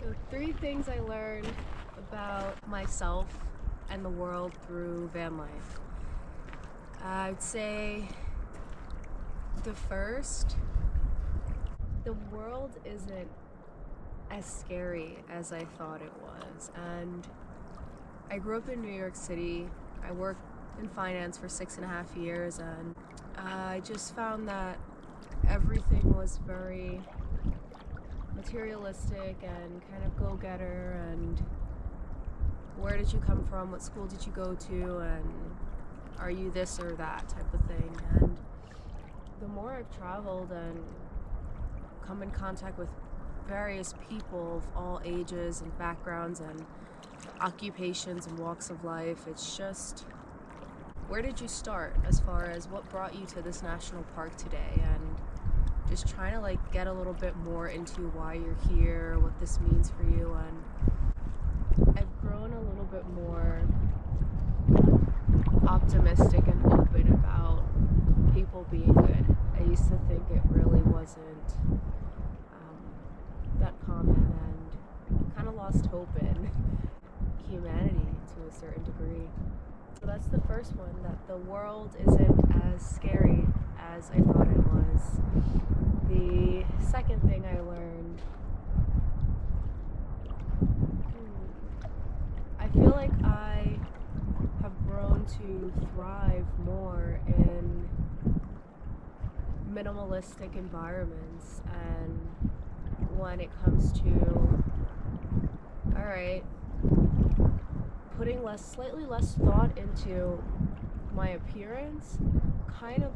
So 3 things I learned about myself and the world through van life. I'd say the first, the world isn't as scary as I thought it was. And I grew up in New York City. I worked in finance for 6.5 years, and I just found that everything was very materialistic and kind of go-getter, and where did you come from, what school did you go to, and are you this or that type of thing. And the more I've traveled and come in contact with various people of all ages and backgrounds and occupations and walks of life, it's just, where did you start as far as what brought you to this national park today, and just trying to get a little bit more into why you're here, what this means for you. And I've grown a little bit more optimistic and open about people being good. I used to think it really wasn't that common, and kind of lost hope in humanity to a certain degree. So that's the first one, that the world isn't as scary as I thought it was. The second thing I learned, I feel like I have grown to thrive more in minimalistic environments, and when it comes to, all right, putting slightly less thought into my appearance, kind of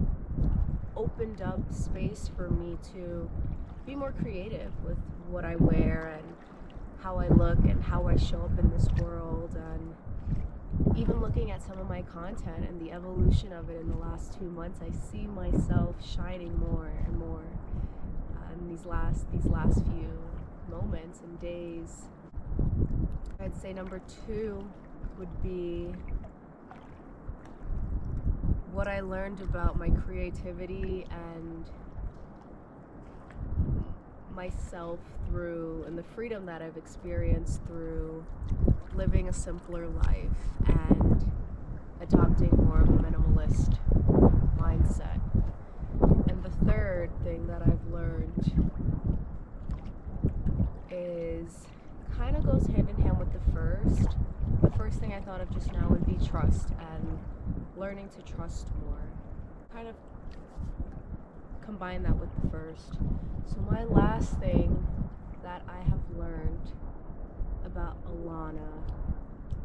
opened up space for me to be more creative with what I wear and how I look and how I show up in this world. And even looking at some of my content and the evolution of it in the last 2 months, I see myself shining more and more in these last few moments and days. I'd say number 2 would be what I learned about my creativity and myself and the freedom that I've experienced through living a simpler life and adopting more of a minimalist mindset. And the third thing that I've learned is kind of goes hand in hand with the first. The first thing I thought of just now would be trust, and learning to trust more. Kind of combine that with the first. So my last thing that I have learned about Lana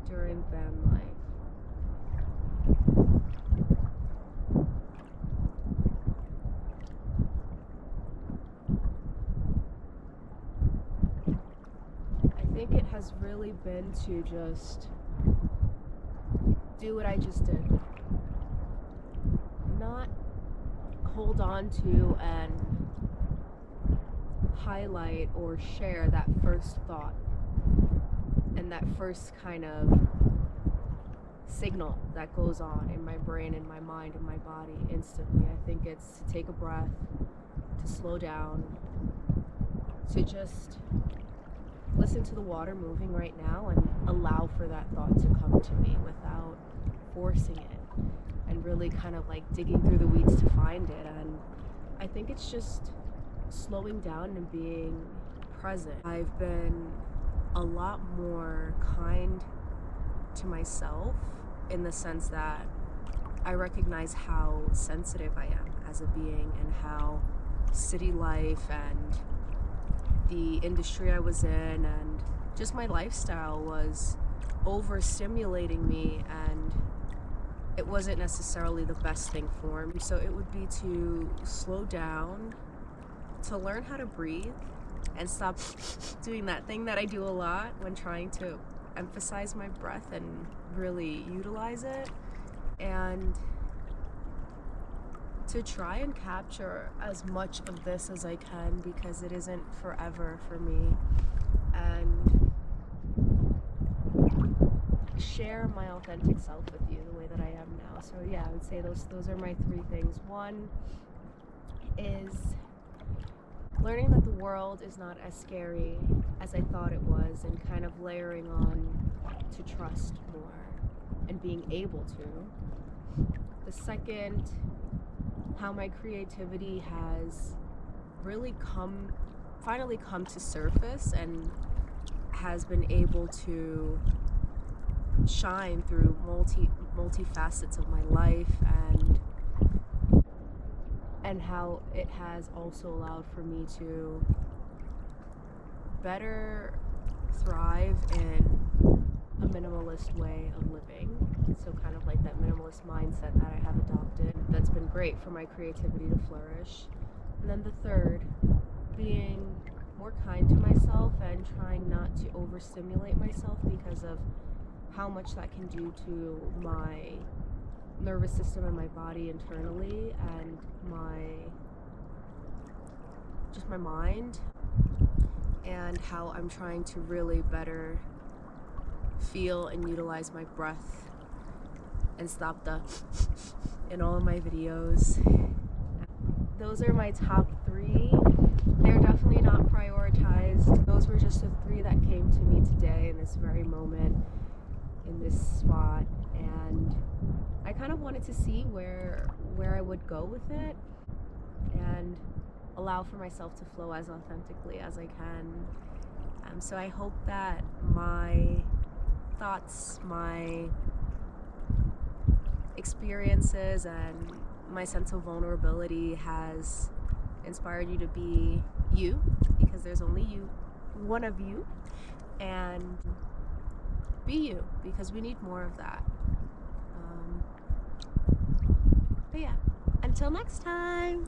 during van life. I think it has really been to just do what I just did. Not hold on to and highlight or share that first thought and that first kind of signal that goes on in my brain, in my mind, in my body instantly. I think it's to take a breath, to slow down, to just listen to the water moving right now and allow for that thought to come to me without forcing it and really kind of digging through the weeds to find it. And I think it's just slowing down and being present. I've been a lot more kind to myself in the sense that I recognize how sensitive I am as a being, and how city life and the industry I was in and just my lifestyle was overstimulating me, and it wasn't necessarily the best thing for me. So it would be to slow down, to learn how to breathe and stop doing that thing that I do a lot when trying to emphasize my breath and really utilize it, and to try and capture as much of this as I can, because it isn't forever for me, and share my authentic self with you the way that I am now. So yeah, I would say those are my 3 things. One is learning that the world is not as scary as I thought it was, and kind of layering on to trust more and being able to. The second, how my creativity has really finally come to surface and has been able to shine through multi-facets of my life, and how it has also allowed for me to better thrive in a minimalist way of living. So kind of like that minimalist mindset that I have adopted, that's been great for my creativity to flourish. And then the third, being more kind to myself and trying not to overstimulate myself because of how much that can do to my nervous system and my body internally, and my mind, and how I'm trying to really better feel and utilize my breath and stop the in all of my videos. Those are my top 3. They're definitely not prioritized. Those were just the 3 that came to me today in this very moment, in this spot, and I kind of wanted to see where I would go with it and allow for myself to flow as authentically as I can. So I hope that my thoughts, my experiences, and my sense of vulnerability has inspired you to be you, because there's only you, one of you, and be you, because we need more of that. But yeah, until next time.